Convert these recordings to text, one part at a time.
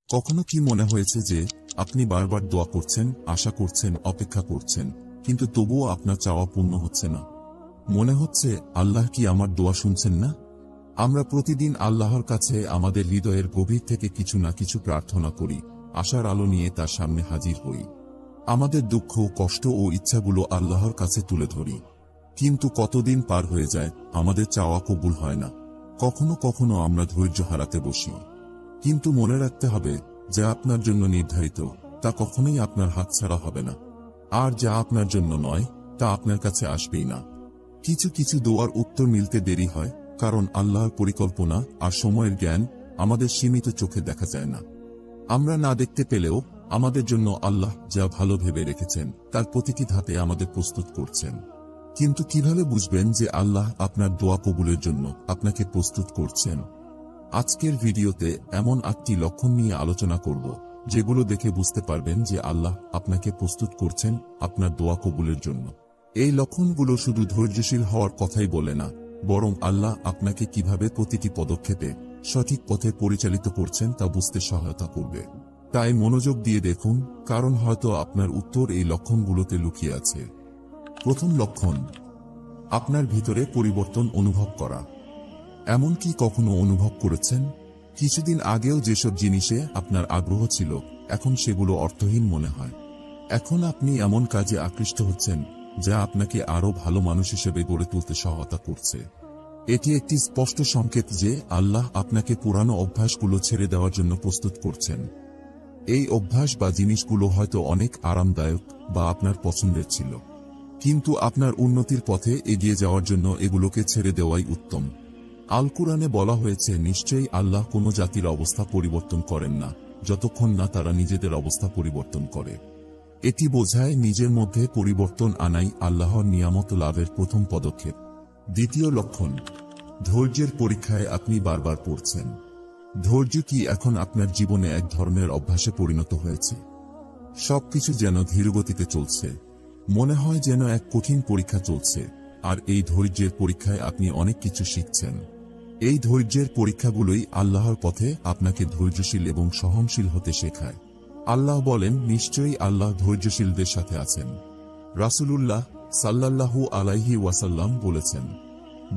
কখনো কি মনে হয়েছে যে আপনি বারবার দোয়া করছেন, আশা করছেন, অপেক্ষা করছেন, কিন্তু তবুও আপনার চাওয়া পূর্ণ হচ্ছে না? মনে হচ্ছে আল্লাহ কি আমার দোয়া শুনছেন না? আমরা প্রতিদিন আল্লাহর কাছে আমাদের হৃদয়ের গভীর থেকে কিছু না কিছু প্রার্থনা করি, আশার আলো নিয়ে তার সামনে হাজির হই। আমাদের দুঃখ, কষ্ট ও ইচ্ছাগুলো আল্লাহর কাছে তুলে ধরি। কিন্তু কতদিন পার হয়ে যায়, আমাদের চাওয়া কবুল হয় না। কখনো কখনো আমরা ধৈর্য হারাতে বসি। কিন্তু মনে রাখতে হবে, যা আপনার জন্য নির্ধারিত তা কখনোই আপনার হাতছাড়া হবে না। আর যা আপনার জন্য নয়, তা আপনার কাছে আসবেই না। কিছু কিছু দোয়ার উত্তর মিলতে দেরি হয়, কারণ আল্লাহর পরিকল্পনা আর সময়ের জ্ঞান আমাদের সীমিত চোখে দেখা যায় না। আমরা না দেখতে পেলেও আমাদের জন্য আল্লাহ যা ভালো ভেবে রেখেছেন তার প্রতিটি ধাপে আমাদের প্রস্তুত করছেন। কিন্তু কিভাবে বুঝবেন যে আল্লাহ আপনার দোয়া কবুলের জন্য আপনাকে প্রস্তুত করছেন? আজকের ভিডিওতে এমন 8টি লক্ষণ নিয়ে আলোচনা করব, যেগুলো দেখে বুঝতে পারবেন যে আল্লাহ আপনাকে প্রস্তুত করছেন আপনার দোয়া কবুলের জন্য। এই লক্ষণগুলো শুধু ধৈর্যশীল হওয়ার কথাই বলে না, বরং আল্লাহ আপনাকে কিভাবে প্রতিটি পদক্ষেপে সঠিক পথে পরিচালিত করছেন তা বুঝতে সহায়তা করবে। তাই মনোযোগ দিয়ে দেখুন, কারণ হয়তো আপনার উত্তর এই লক্ষণগুলোতে লুকিয়ে আছে। প্রথম লক্ষণ, আপনার ভিতরে পরিবর্তন অনুভব করা। এমন কি কখনো অনুভব করেছেন, কিছুদিন আগেও যেসব জিনিসে আপনার আগ্রহ ছিল, এখন সেগুলো অর্থহীন মনে হয়? এখন আপনি এমন কাজে আকৃষ্ট হচ্ছেন যা আপনাকে আরো ভালো মানুষ হিসেবে গড়ে তুলতে সহায়তা করছে। এটি একটি স্পষ্ট সংকেত যে আল্লাহ আপনাকে পুরানো অভ্যাসগুলো ছেড়ে দেওয়ার জন্য প্রস্তুত করছেন। এই অভ্যাস বা জিনিসগুলো হয়তো অনেক আরামদায়ক বা আপনার পছন্দের ছিল, কিন্তু আপনার উন্নতির পথে এগিয়ে যাওয়ার জন্য এগুলোকে ছেড়ে দেওয়াই উত্তম। আল কুরআনে বলা হয়েছে, নিশ্চয়ই আল্লাহ কোনো জাতির অবস্থা পরিবর্তন করেন না যতক্ষণ না তারা নিজেদের অবস্থা পরিবর্তন করে। এটি বোঝায় নিজের মধ্যে পরিবর্তন আনাই আল্লাহর নিয়ামত লাভের প্রথম পদক্ষেপ। দ্বিতীয় লক্ষণ, ধৈর্যের পরীক্ষায় আপনি বারবার পড়ছেন। ধৈর্য কি এখন আপনার জীবনে এক ধরনের অভ্যাসে পরিণত হয়েছে? সবকিছু যেন ধীরগতিতে চলছে, মনে হয় যেন এক কঠিন পরীক্ষা চলছে। আর এই ধৈর্যের পরীক্ষায় আপনি অনেক কিছু শিখছেন। এই ধৈর্যের পরীক্ষাগুলোই আল্লাহর পথে আপনাকে ধৈর্যশীল এবং সহনশীল হতে শেখায়। আল্লাহ বলেন, নিশ্চয়ই আল্লাহ ধৈর্যশীলদের সাথে আছেন। রাসূলুল্লাহ সাল্লাল্লাহু আলাইহি ওয়াসাল্লাম বলেছেন,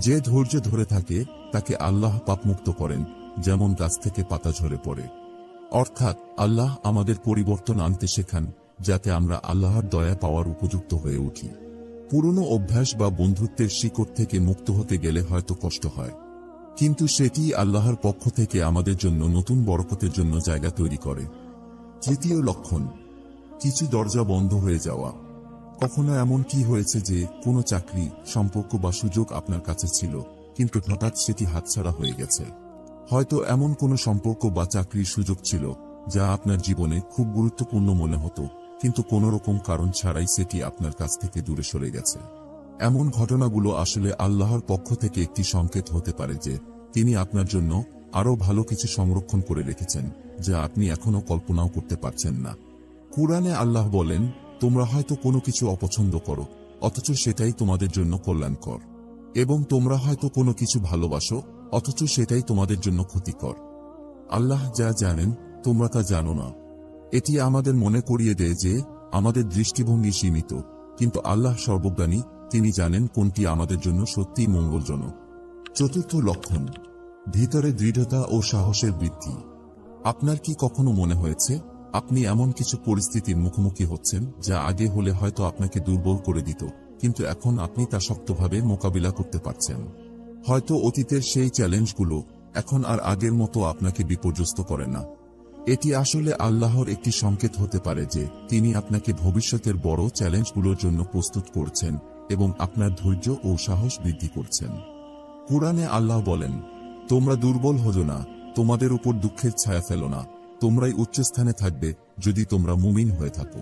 যে ধৈর্য ধরে থাকে তাকে আল্লাহ পাপমুক্ত করেন, যেমন গাছ থেকে পাতা ঝরে পড়ে। অর্থাৎ আল্লাহ আমাদের পরিবর্তন আনতে শেখান, যাতে আমরা আল্লাহর দয়া পাওয়ার উপযুক্ত হয়ে উঠি। পুরনো অভ্যাস বা বন্ধুত্বের শিকড় থেকে মুক্ত হতে গেলে হয়তো কষ্ট হয়, কিন্তু সেটি আল্লাহর পক্ষ থেকে আমাদের জন্য নতুন বরকতের জন্য জায়গা তৈরি করে। তৃতীয় লক্ষণ, কিছু দরজা বন্ধ হয়ে যাওয়া। কখনো এমন কি হয়েছে যে কোনো চাকরি, সম্পর্ক বা সুযোগ আপনার কাছে ছিল, কিন্তু হঠাৎ সেটি হাতছাড়া হয়ে গেছে? হয়তো এমন কোনো সম্পর্ক বা চাকরির সুযোগ ছিল যা আপনার জীবনে খুব গুরুত্বপূর্ণ মনে হতো, কিন্তু কোনো রকম কারণ ছাড়াই সেটি আপনার কাছ থেকে দূরে সরে গেছে। এমন ঘটনাগুলো আসলে আল্লাহর পক্ষ থেকে একটি সংকেত হতে পারে যে তিনি আপনার জন্য আরো ভালো কিছু সংরক্ষণ করে রেখেছেন, যা আপনি এখনো কল্পনাও করতে পারছেন না। কুরআনে আল্লাহ বলেন, তোমরা হয়তো কোনো কিছু অপছন্দ করো, অথচ সেটাই তোমাদের জন্য কল্যাণকর। এবং তোমরা হয়তো কোনো কিছু ভালোবাসো, অথচ সেটাই তোমাদের জন্য ক্ষতিকর। আল্লাহ যা জানেন তোমরা তা জানো না। এটি আমাদের মনে করিয়ে দেয় যে আমাদের দৃষ্টিভঙ্গি সীমিত, কিন্তু আল্লাহ সর্বজ্ঞানী, তিনি জানেন কোনটি আমাদের জন্য সত্যিই মঙ্গলজনক। চতুর্থ লক্ষণ, ভিতরে দৃঢ়তা ও সাহসের বৃদ্ধি। আপনার কি কখনো মনে হয়েছে আপনি এমন কিছু পরিস্থিতির মুখোমুখি হচ্ছেন যা আগে হলে হয়তো আপনাকে দুর্বল করে দিত, কিন্তু এখন আপনি তা শক্তভাবে মোকাবিলা করতে পারছেন? হয়তো অতীতের সেই চ্যালেঞ্জগুলো এখন আর আগের মতো আপনাকে বিপর্যস্ত করে না। এটি আসলে আল্লাহর একটি সংকেত হতে পারে যে তিনি আপনাকে ভবিষ্যতের বড় চ্যালেঞ্জগুলোর জন্য প্রস্তুত করছেন এবং আপনার ধৈর্য ও সাহস বৃদ্ধি করছেন। কুরআনে আল্লাহ বলেন, তোমরা দুর্বল হজো না, তোমাদের উপর দুঃখের ছায়া ফেলো না, তোমরাই উচ্চস্থানে থাকবে যদি তোমরা মুমিন হয়ে থাকো।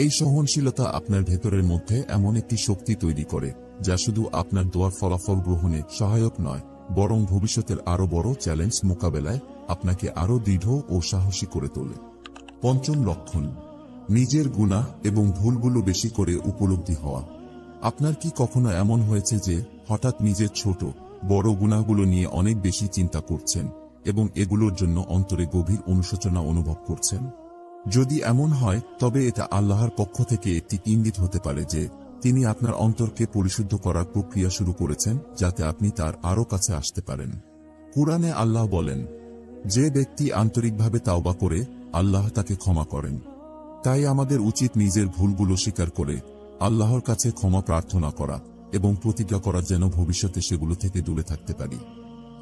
এই সহনশীলতা আপনার ভেতরের মধ্যে এমন একটি শক্তি তৈরি করে যা শুধু আপনার দোয়ার ফলাফল গ্রহণে সহায়ক নয়, বরং ভবিষ্যতের আরো বড় চ্যালেঞ্জ মোকাবেলায় আপনাকে আরো দৃঢ় ও সাহসী করে তোলে। পঞ্চম লক্ষণ, নিজের গুনাহ এবং ভুলগুলো বেশি করে উপলব্ধি হওয়া। আপনার কি কখনো এমন হয়েছে যে হঠাৎ নিজের ছোট বড় গুনাহগুলো নিয়ে অনেক বেশি চিন্তা করছেন এবং এগুলোর জন্য অন্তরে গভীর অনুশোচনা অনুভব করছেন? যদি এমন হয় তবে এটা আল্লাহর পক্ষ থেকে একটি ইঙ্গিত হতে পারে যে তিনি আপনার অন্তরকে পরিশুদ্ধ করার প্রক্রিয়া শুরু করেছেন, যাতে আপনি তার আরও কাছে আসতে পারেন। কুরআনে আল্লাহ বলেন, যে ব্যক্তি আন্তরিকভাবে তাওবা করে আল্লাহ তাকে ক্ষমা করেন। তাই আমাদের উচিত নিজের ভুলগুলো স্বীকার করে আল্লাহর কাছে ক্ষমা প্রার্থনা করা এবং প্রতিজ্ঞা করা, যেন ভবিষ্যতে সেগুলো থেকে দূরে থাকতে পারি।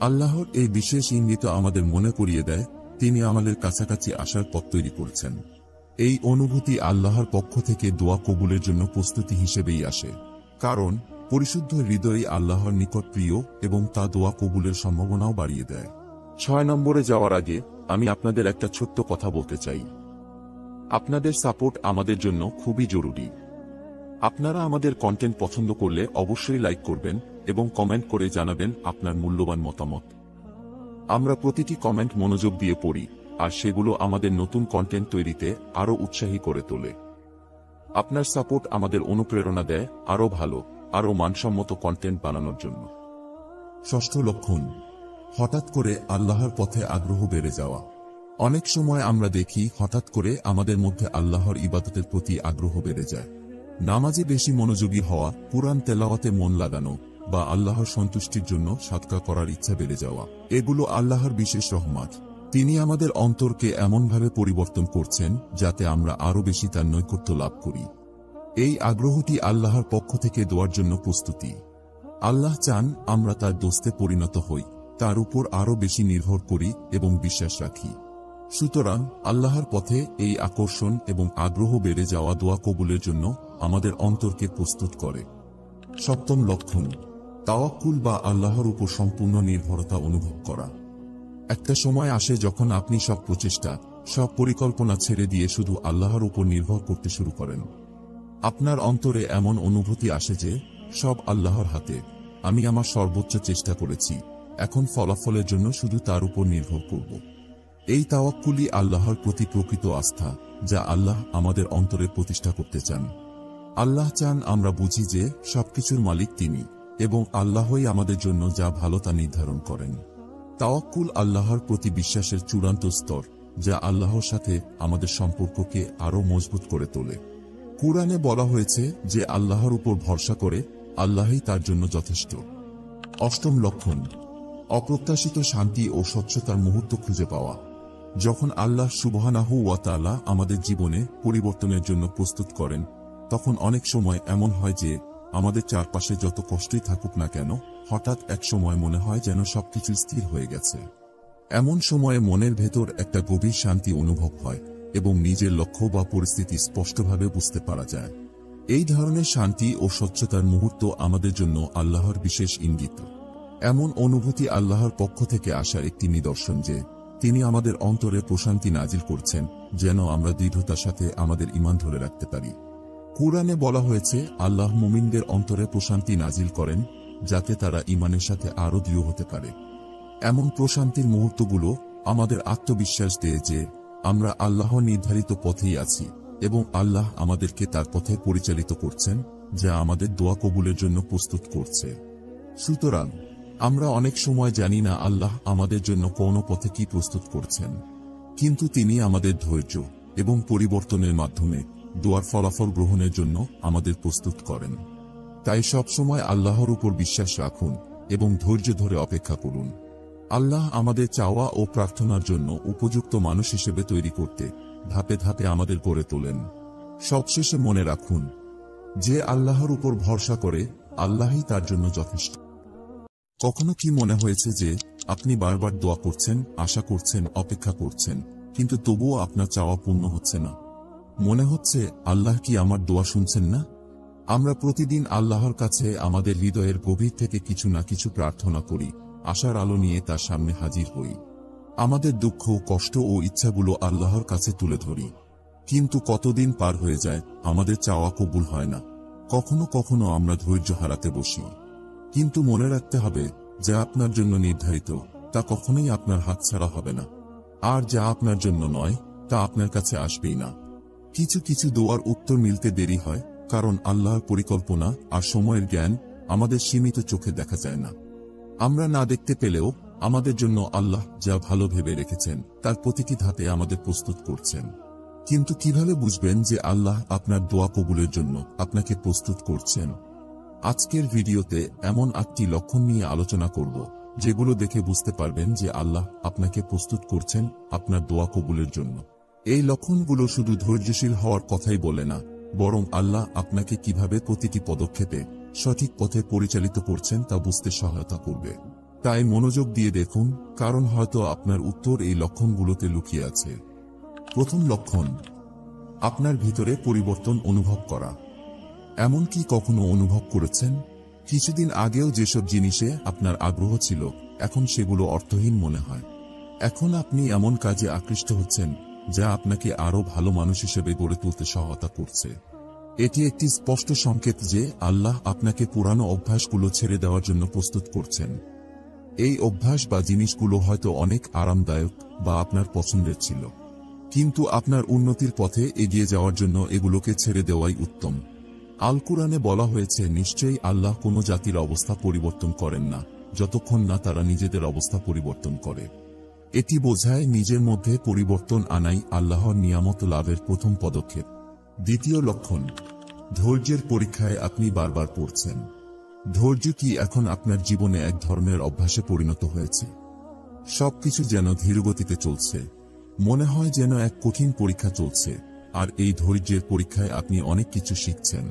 আল্লাহর এই বিশেষ ইঙ্গিত আমাদের মনে করিয়ে দেয় তিনি আমাদের কাছাকাছি আসার পথ তৈরি করছেন। এই অনুভূতি আল্লাহর পক্ষ থেকে দোয়া কবুলের জন্য প্রস্তুতি হিসেবেই আসে, কারণ পরিশুদ্ধ হৃদয়ই আল্লাহর নিকট প্রিয় এবং তা দোয়া কবুলের সম্ভাবনাও বাড়িয়ে দেয়। 6 নম্বরে যাওয়ার আগে আমি আপনাদের একটা ছোট্ট কথা বলতে চাই। আপনাদের সাপোর্ট আমাদের জন্য খুবই জরুরি। আপনারা আমাদের কন্টেন্ট পছন্দ করলে অবশ্যই লাইক করবেন এবং কমেন্ট করে জানাবেন আপনার মূল্যবান মতামত। আমরা প্রতিটি কমেন্ট মনোযোগ দিয়ে পড়ি, আর সেগুলো আমাদের নতুন কন্টেন্ট তৈরিতে আরও উৎসাহী করে তোলে। আপনার সাপোর্ট আমাদের অনুপ্রেরণা দেয় আরও ভালো, আরও মানসম্মত কন্টেন্ট বানানোর জন্য। 6ষ্ঠ লক্ষণ, হঠাৎ করে আল্লাহর পথে আগ্রহ বেড়ে যাওয়া। অনেক সময় আমরা দেখি হঠাৎ করে আমাদের মধ্যে আল্লাহর ইবাদতের প্রতি আগ্রহ বেড়ে যায়। নামাজে বেশি মনোযোগী হওয়া, কুরআন তেলাওয়াতে মন লাগানো বা আল্লাহর সন্তুষ্টির জন্য সাদকা করার ইচ্ছা বেড়ে যাওয়া, এগুলো আল্লাহর বিশেষ রহমত। তিনি আমাদের অন্তরকে এমনভাবে পরিবর্তন করছেন যাতে আমরা আরও বেশি তার নৈকট্য লাভ করি। এই আগ্রহটি আল্লাহর পক্ষ থেকে দেওয়ার জন্য প্রস্তুতি। আল্লাহ চান আমরা তার দোস্তে পরিণত হই, তার উপর আরও বেশি নির্ভর করি এবং বিশ্বাস রাখি। সুতরাং আল্লাহর পথে এই আকর্ষণ এবং আগ্রহ বেড়ে যাওয়া দোয়া কবুলের জন্য আমাদের অন্তরকে প্রস্তুত করে। 7ম লক্ষণ, তাওয়াক্কুল বা আল্লাহর উপর সম্পূর্ণ নির্ভরতা অনুভব করা। একটা সময় আসে যখন আপনি সব প্রচেষ্টা, সব পরিকল্পনা ছেড়ে দিয়ে শুধু আল্লাহর উপর নির্ভর করতে শুরু করেন। আপনার অন্তরে এমন অনুভূতি আসে যে সব আল্লাহর হাতে, আমি আমার সর্বোচ্চ চেষ্টা করেছি, এখন ফলাফলের জন্য শুধু তার উপর নির্ভর করব। এই তাওয়াক্কুলই আল্লাহর প্রতি প্রকৃত আস্থা, যা আল্লাহ আমাদের অন্তরে প্রতিষ্ঠা করতে চান। আল্লাহ চান আমরা বুঝি যে সবকিছুর মালিক তিনি এবং আল্লাহই আমাদের জন্য যা ভালো তা নির্ধারণ করেন। তাওয়াক্কুল আল্লাহর প্রতি বিশ্বাসের চূড়ান্ত স্তর, যা আল্লাহর সাথে আমাদের সম্পর্ককে আরও মজবুত করে তোলে। কুরআনে বলা হয়েছে যে আল্লাহর উপর ভরসা করে আল্লাহই তার জন্য যথেষ্ট। 8ম লক্ষণ, অপ্রত্যাশিত শান্তি ও স্বচ্ছতার মুহূর্ত খুঁজে পাওয়া। যখন আল্লাহ সুবহানাহু ওয়া তাআলা আমাদের জীবনে পরিবর্তনের জন্য প্রস্তুত করেন, তখন অনেক সময় এমন হয় যে আমাদের চারপাশে যত কষ্টই থাকুক না কেন, হঠাৎ এক সময় মনে হয় যেন সবকিছু স্থির হয়ে গেছে। এমন সময়ে মনের ভেতর একটা গভীর শান্তি অনুভব হয় এবং নিজের লক্ষ্য বা পরিস্থিতি স্পষ্টভাবে বুঝতে পারা যায়। এই ধরনের শান্তি ও স্বচ্ছতার মুহূর্ত আমাদের জন্য আল্লাহর বিশেষ ইঙ্গিত। এমন অনুভূতি আল্লাহর পক্ষ থেকে আসার একটি নিদর্শন যে তিনি আমাদের অন্তরে প্রশান্তি নাজিল করছেন, যেন আমরা দৃঢ়তার সাথে আমাদের ঈমান ধরে রাখতে পারি। কুরআনে বলা হয়েছে আল্লাহ মুমিনদের অন্তরে প্রশান্তি নাজিল করেন, যাতে তারা ঈমানের সাথে আরও দৃঢ় হতে পারে। এমন প্রশান্তির মুহূর্তগুলো আমাদের আত্মবিশ্বাস দেয় যে আমরা আল্লাহ নির্ধারিত পথেই আছি এবং আল্লাহ আমাদেরকে তার পথে পরিচালিত করছেন, যা আমাদের দোয়া কবুলের জন্য প্রস্তুত করছে। সুতরাং আমরা অনেক সময় জানি না আল্লাহ আমাদের জন্য কোন পথে কি প্রস্তুত করছেন, কিন্তু তিনি আমাদের ধৈর্য এবং পরিবর্তনের মাধ্যমে দোয়ার ফলাফল গ্রহণের জন্য আমাদের প্রস্তুত করেন। তাই সবসময় আল্লাহর উপর বিশ্বাস রাখুন এবং ধৈর্য ধরে অপেক্ষা করুন। আল্লাহ আমাদের চাওয়া ও প্রার্থনার জন্য উপযুক্ত মানুষ হিসেবে তৈরি করতে ধাপে ধাপে আমাদের গড়ে তোলেন। সবশেষে মনে রাখুন, যে আল্লাহর উপর ভরসা করে আল্লাহই তার জন্য যথেষ্ট। কখনো কি মনে হয়েছে যে আপনি বারবার দোয়া করছেন, আশা করছেন, অপেক্ষা করছেন, কিন্তু তবুও আপনার চাওয়া পূর্ণ হচ্ছে না? মনে হচ্ছে আল্লাহ কি আমার দোয়া শুনছেন না? আমরা প্রতিদিন আল্লাহর কাছে আমাদের হৃদয়ের গভীর থেকে কিছু না কিছু প্রার্থনা করি, আশার আলো নিয়ে তার সামনে হাজির হই। আমাদের দুঃখ, কষ্ট ও ইচ্ছাগুলো আল্লাহর কাছে তুলে ধরি। কিন্তু কতদিন পার হয়ে যায়, আমাদের চাওয়া কবুল হয় না। কখনো কখনো আমরা ধৈর্য হারাতে বসি। কিন্তু মনে রাখতে হবে, যা আপনার জন্য নির্ধারিত তা কখনোই আপনার হাতছাড়া হবে না, আর যা আপনার জন্য নয় তা আপনার কাছে আসবেই না। কিছু কিছু দোয়ার উত্তর মিলতে দেরি হয়, কারণ আল্লাহর পরিকল্পনা আর সময়ের জ্ঞান আমাদের সীমিত চোখে দেখা যায় না। আমরা না দেখতে পেলেও আমাদের জন্য আল্লাহ যা ভালো ভেবে রেখেছেন তার প্রতিটি ধাপে আমাদের প্রস্তুত করছেন। কিন্তু কিভাবে বুঝবেন যে আল্লাহ আপনার দোয়া কবুলের জন্য আপনাকে প্রস্তুত করছেন? আজকের ভিডিওতে এমন 8টি লক্ষণ নিয়ে আলোচনা করব, যেগুলো দেখে বুঝতে পারবেন যে আল্লাহ আপনাকে প্রস্তুত করছেন আপনার দোয়া কবুলের জন্য। এই লক্ষণগুলো শুধু ধৈর্যশীল হওয়ার কথাই বলে না, বরং আল্লাহ আপনাকে কিভাবে প্রতিটি পদক্ষেপে সঠিক পথে পরিচালিত করছেন তা বুঝতে সহায়তা করবে। তাই মনোযোগ দিয়ে দেখুন, কারণ হয়তো আপনার উত্তর এই লক্ষণগুলোতে লুকিয়ে আছে। প্রথম লক্ষণ, আপনার ভিতরে পরিবর্তন অনুভব করা। এমন কি কখনো অনুভব করেছেন, কিছুদিন আগেও যেসব জিনিসে আপনার আগ্রহ ছিল এখন সেগুলো অর্থহীন মনে হয়? এখন আপনি এমন কাজে আকৃষ্ট হচ্ছেন যা আপনাকে আরো ভালো মানুষ হিসেবে গড়ে তুলতে সহায়তা করছে। এটি একটি স্পষ্ট সংকেত যে আল্লাহ আপনাকে পুরানো অভ্যাসগুলো ছেড়ে দেওয়ার জন্য প্রস্তুত করছেন। এই অভ্যাস বা জিনিসগুলো হয়তো অনেক আরামদায়ক বা আপনার পছন্দের ছিল, কিন্তু আপনার উন্নতির পথে এগিয়ে যাওয়ার জন্য এগুলোকে ছেড়ে দেওয়াই উত্তম। আল কুরআনে বলা হয়েছে, নিশ্চয়ই আল্লাহ কোনো জাতির অবস্থা পরিবর্তন করেন না যতক্ষণ না তারা নিজেদের অবস্থা পরিবর্তন করে। এটি বোঝায় নিজের মধ্যে পরিবর্তন আনাই আল্লাহর নিয়ামত লাভের প্রথম পদক্ষেপ। দ্বিতীয় লক্ষণ, ধৈর্যের পরীক্ষায় আপনি বারবার পড়ছেন। ধৈর্য কি এখন আপনার জীবনে এক ধরনের অভ্যাসে পরিণত হয়েছে? সবকিছু যেন ধীরগতিতে চলছে, মনে হয় যেন এক কঠিন পরীক্ষা চলছে, আর এই ধৈর্যের পরীক্ষায় আপনি অনেক কিছু শিখছেন।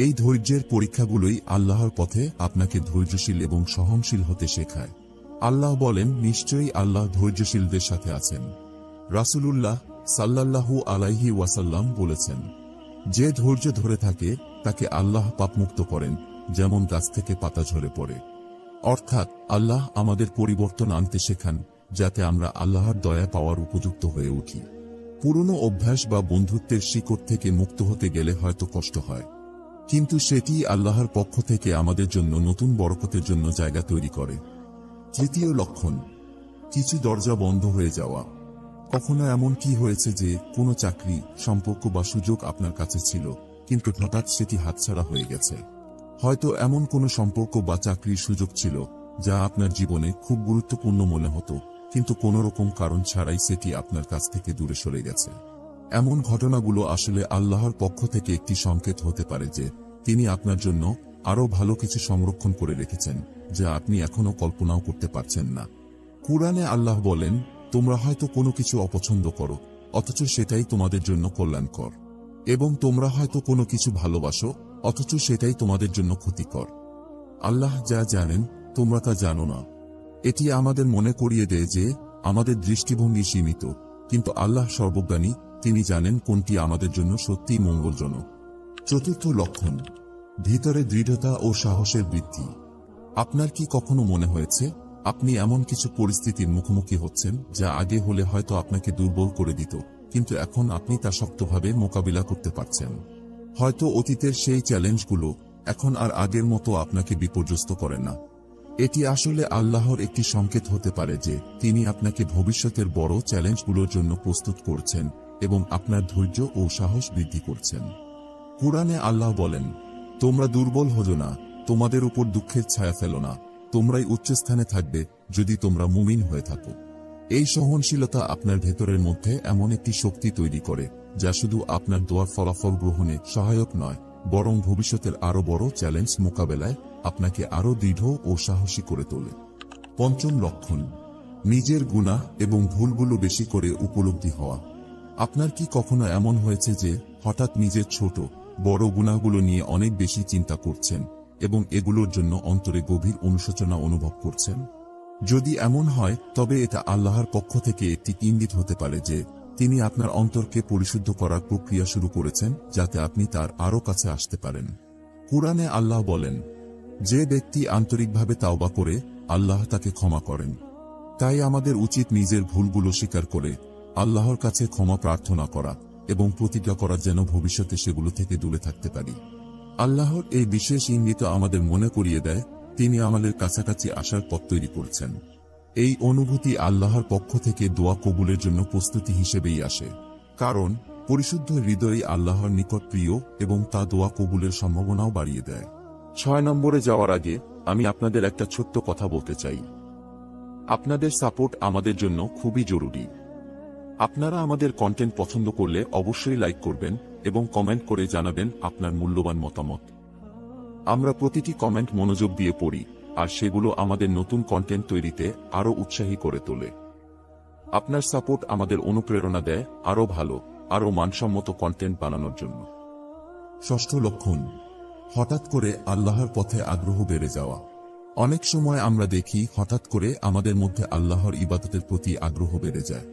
এই ধৈর্যের পরীক্ষাগুলোই আল্লাহর পথে আপনাকে ধৈর্যশীল এবং সহনশীল হতে শেখায়। আল্লাহ বলেন, নিশ্চয়ই আল্লাহ ধৈর্যশীলদের সাথে আছেন। রাসূলুল্লাহ সাল্লাল্লাহু আলাইহি ওয়াসাল্লাম বলেছেন, যে ধৈর্য ধরে থাকে তাকে আল্লাহ পাপমুক্ত করেন, যেমন গাছ থেকে পাতা ঝরে পড়ে। অর্থাৎ আল্লাহ আমাদের পরিবর্তন আনতে শেখান, যাতে আমরা আল্লাহর দয়া পাওয়ার উপযুক্ত হয়ে উঠি। পুরনো অভ্যাস বা বন্ধুত্বের শিকড় থেকে মুক্ত হতে গেলে হয়তো কষ্ট হয়, কিন্তু সেটি আল্লাহর পক্ষ থেকে আমাদের জন্য নতুন বরকতের জন্য জায়গা তৈরি করে। তৃতীয় লক্ষণ, কিছু দরজা বন্ধ হয়ে যাওয়া। কখনো এমন কি হয়েছে যে কোনো চাকরি, সম্পর্ক বা সুযোগ আপনার কাছে ছিল, কিন্তু হঠাৎ সেটি হাতছাড়া হয়ে গেছে? হয়তো এমন কোনো সম্পর্ক বা চাকরির সুযোগ ছিল যা আপনার জীবনে খুব গুরুত্বপূর্ণ মনে হতো, কিন্তু কোনো রকম কারণ ছাড়াই সেটি আপনার কাছ থেকে দূরে সরে গেছে। এমন ঘটনাগুলো আসলে আল্লাহর পক্ষ থেকে একটি সংকেত হতে পারে যে তিনি আপনার জন্য আরো ভালো কিছু সংরক্ষণ করে রেখেছেন, যা আপনি এখনো কল্পনাও করতে পারছেন না। কুরআনে আল্লাহ বলেন, তোমরা হয়তো কোনো কিছু অপছন্দ করো, অথচ সেটাই তোমাদের জন্য কল্যাণকর, এবং তোমরা হয়তো কোনো কিছু ভালোবাসো, অথচ সেটাই তোমাদের জন্য ক্ষতিকর। আল্লাহ যা জানেন তোমরা তা জানো না। এটি আমাদের মনে করিয়ে দেয় যে আমাদের দৃষ্টিভঙ্গি সীমিত, কিন্তু আল্লাহ সর্বজ্ঞানী, তিনি জানেন কোনটি আমাদের জন্য সত্যিই মঙ্গলজনক। চতুর্থ লক্ষণ, ভিতরে দৃঢ়তা ও সাহসের বৃদ্ধি। আপনার কি কখনো মনে হয়েছে আপনি এমন কিছু পরিস্থিতির মুখোমুখি হচ্ছেন যা আগে হলে হয়তো আপনাকে দুর্বল করে দিত, কিন্তু এখন আপনি তা শক্তভাবে মোকাবিলা করতে পারছেন? হয়তো অতীতের সেই চ্যালেঞ্জগুলো এখন আর আগের মতো আপনাকে বিপর্যস্ত করে না। এটি আসলে আল্লাহর একটি সংকেত হতে পারে যে তিনি আপনাকে ভবিষ্যতের বড় চ্যালেঞ্জগুলোর জন্য প্রস্তুত করছেন এবং আপনার ধৈর্য ও সাহস বৃদ্ধি করছেন। কুরআনে আল্লাহ বলেন, তোমরা দুর্বল হজো না, তোমাদের উপর দুঃখের ছায়া ফেলো না, তোমরাই উচ্চস্থানে থাকবে যদি তোমরা মুমিন হয়ে থাকো। এই সহনশীলতা আপনার ভেতরের মধ্যে এমন একটি শক্তি তৈরি করে যা শুধু আপনার দোয়ার ফলাফল গ্রহণে সহায়ক নয়, বরং ভবিষ্যতের আরো বড় চ্যালেঞ্জ মোকাবেলায় আপনাকে আরো দৃঢ় ও সাহসী করে তোলে। পঞ্চম লক্ষণ, নিজের গুনাহ এবং ভুলগুলো বেশি করে উপলব্ধি হওয়া। আপনার কি কখনো এমন হয়েছে যে হঠাৎ নিজের ছোট বড় গুনাহগুলো নিয়ে অনেক বেশি চিন্তা করছেন এবং এগুলোর জন্য অন্তরে গভীর অনুশোচনা অনুভব করছেন? যদি এমন হয় তবে এটা আল্লাহর পক্ষ থেকে একটি ইঙ্গিত হতে পারে যে তিনি আপনার অন্তরকে পরিশুদ্ধ করার প্রক্রিয়া শুরু করেছেন, যাতে আপনি তার আরো কাছে আসতে পারেন। কুরআনে আল্লাহ বলেন, যে ব্যক্তি আন্তরিকভাবে তাওবা করে আল্লাহ তাকে ক্ষমা করেন। তাই আমাদের উচিত নিজের ভুলগুলো স্বীকার করে আল্লাহর কাছে ক্ষমা প্রার্থনা করা এবং প্রতিজ্ঞা করা যেন ভবিষ্যতে সেগুলো থেকে দূরে থাকতে পারি। আল্লাহর এই বিশেষ ইঙ্গিত আমাদের মনে করিয়ে দেয় তিনি আমাদের কাছাকাছি আসার পথ তৈরি করছেন। এই অনুভূতি আল্লাহর পক্ষ থেকে দোয়া কবুলের জন্য প্রস্তুতি হিসেবেই আসে, কারণ পরিশুদ্ধ হৃদয় আল্লাহর নিকট প্রিয় এবং তা দোয়া কবুলের সম্ভাবনাও বাড়িয়ে দেয়। 6 নম্বরে যাওয়ার আগে আমি আপনাদের একটা ছোট্ট কথা বলতে চাই। আপনাদের সাপোর্ট আমাদের জন্য খুবই জরুরি। আপনারা আমাদের কন্টেন্ট পছন্দ করলে অবশ্যই লাইক করবেন এবং কমেন্ট করে জানাবেন আপনার মূল্যবান মতামত। আমরা প্রতিটি কমেন্ট মনোযোগ দিয়ে পড়ি, আর সেগুলো আমাদের নতুন কন্টেন্ট তৈরিতে আরও উৎসাহী করে তোলে। আপনার সাপোর্ট আমাদের অনুপ্রেরণা দেয় আরও ভালো, আরও মানসম্মত কন্টেন্ট বানানোর জন্য। ষষ্ঠ লক্ষণ, হঠাৎ করে আল্লাহর পথে আগ্রহ বেড়ে যাওয়া। অনেক সময় আমরা দেখি হঠাৎ করে আমাদের মধ্যে আল্লাহর ইবাদতের প্রতি আগ্রহ বেড়ে যায়।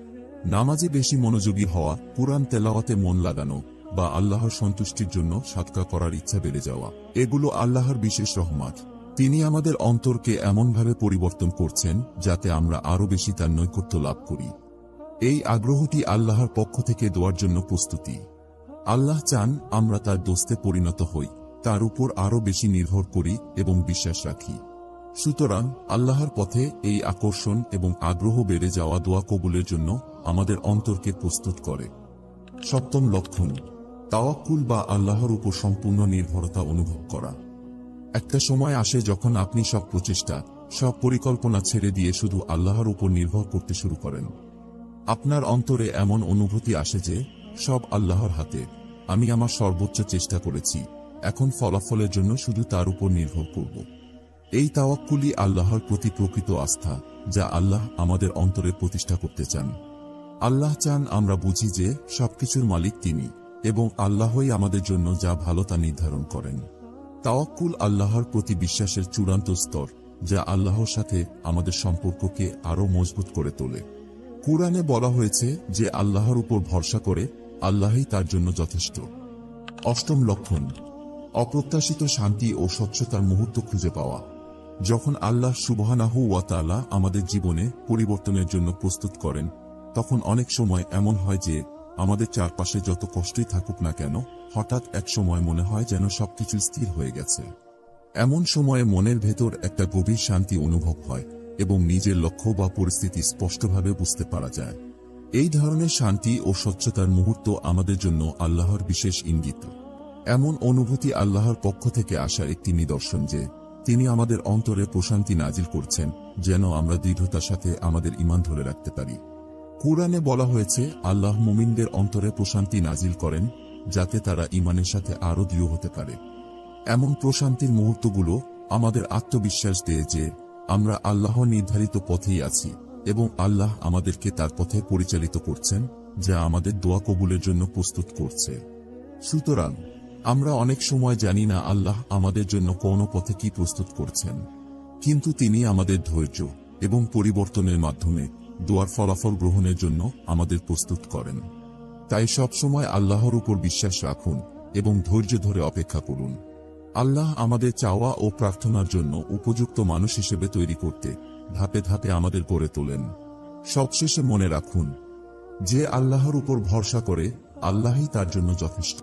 নামাজে বেশি মনোযোগী হওয়া, কুরআন তেলাওয়াতে মন লাগানো বা আল্লাহর সন্তুষ্টির জন্য সাদকা করার ইচ্ছা বেড়ে যাওয়া, এগুলো আল্লাহর বিশেষ রহমত। তিনি আমাদের অন্তরকে এমনভাবে পরিবর্তন করছেন যাতে আমরা আরও বেশি তার নৈকট্য লাভ করি। এই আগ্রহটি আল্লাহর পক্ষ থেকে দেওয়ার জন্য প্রস্তুতি। আল্লাহ চান আমরা তার দোস্তে পরিণত হই, তার উপর আরও বেশি নির্ভর করি এবং বিশ্বাস রাখি। সুতরাং আল্লাহর পথে এই আকর্ষণ এবং আগ্রহ বেড়ে যাওয়া দোয়া কবুলের জন্য আমাদের অন্তরকে প্রস্তুত করে। সপ্তম লক্ষণ, তাওয়াক্কুল বা আল্লাহর উপর সম্পূর্ণ নির্ভরতা অনুভব করা। একটা সময় আসে যখন আপনি সব প্রচেষ্টা, সব পরিকল্পনা ছেড়ে দিয়ে শুধু আল্লাহর উপর নির্ভর করতে শুরু করেন। আপনার অন্তরে এমন অনুভূতি আসে যে সব আল্লাহর হাতে, আমি আমার সর্বোচ্চ চেষ্টা করেছি, এখন ফলাফলের জন্য শুধু তার উপর নির্ভর করব। এই তাওয়াক্কুলই আল্লাহর প্রতি প্রকৃত আস্থা, যা আল্লাহ আমাদের অন্তরে প্রতিষ্ঠা করতে চান। আল্লাহ চান আমরা বুঝি যে সবকিছুর মালিক তিনি, এবং আল্লাহই আমাদের জন্য যা ভালো তা নির্ধারণ করেন। তাওয়াক্কুল আল্লাহর প্রতি বিশ্বাসের চূড়ান্ত স্তর, যা আল্লাহর সাথে আমাদের সম্পর্ককে আরও মজবুত করে তোলে। কুরআনে বলা হয়েছে যে আল্লাহর উপর ভরসা করে আল্লাহই তার জন্য যথেষ্ট। অষ্টম লক্ষণ, অপ্রত্যাশিত শান্তি ও স্বচ্ছতার মুহূর্ত খুঁজে পাওয়া। যখন আল্লাহ সুবহানাহু ওয়া তাআলা আমাদের জীবনে পরিবর্তনের জন্য প্রস্তুত করেন, তখন অনেক সময় এমন হয় যে আমাদের চারপাশে যত কষ্টই থাকুক না কেন, হঠাৎ এক সময় মনে হয় যেন সবকিছু স্থির হয়ে গেছে। এমন সময়ে মনের ভেতর একটা গভীর শান্তি অনুভব হয় এবং নিজের লক্ষ্য বা পরিস্থিতি স্পষ্টভাবে বুঝতে পারা যায়। এই ধরনের শান্তি ও স্বচ্ছতার মুহূর্ত আমাদের জন্য আল্লাহর বিশেষ ইঙ্গিত। এমন অনুভূতি আল্লাহর পক্ষ থেকে আসা একটি নিদর্শন যে তিনি আমাদের অন্তরে প্রশান্তি নাজিল করছেন, যেন আমরা দৃঢ়তার সাথে আমাদের ঈমান ধরে রাখতে পারি। কুরআনে বলা হয়েছে আল্লাহ মুমিনদের অন্তরে প্রশান্তি নাজিল করেন, যাতে তারা ঈমানের সাথে আরও দৃঢ় হতে পারে। এমন প্রশান্তির মুহূর্তগুলো আমাদের আত্মবিশ্বাস দেয় যে আমরা আল্লাহ নির্ধারিত পথেই আছি এবং আল্লাহ আমাদেরকে তার পথে পরিচালিত করছেন, যা আমাদের দোয়া কবুলের জন্য প্রস্তুত করছে। সুতরাং আমরা অনেক সময় জানি না আল্লাহ আমাদের জন্য কোন পথে কি প্রস্তুত করছেন, কিন্তু তিনি আমাদের ধৈর্য এবং পরিবর্তনের মাধ্যমে দোয়ার ফলাফল গ্রহণের জন্য আমাদের প্রস্তুত করেন। তাই সব সময় আল্লাহর উপর বিশ্বাস রাখুন এবং ধৈর্য ধরে অপেক্ষা করুন। আল্লাহ আমাদের চাওয়া ও প্রার্থনার জন্য উপযুক্ত মানুষ হিসেবে তৈরি করতে ধাপে ধাপে আমাদের গড়ে তোলেন। সবশেষে মনে রাখুন, যে আল্লাহর উপর ভরসা করে আল্লাহই তার জন্য যথেষ্ট।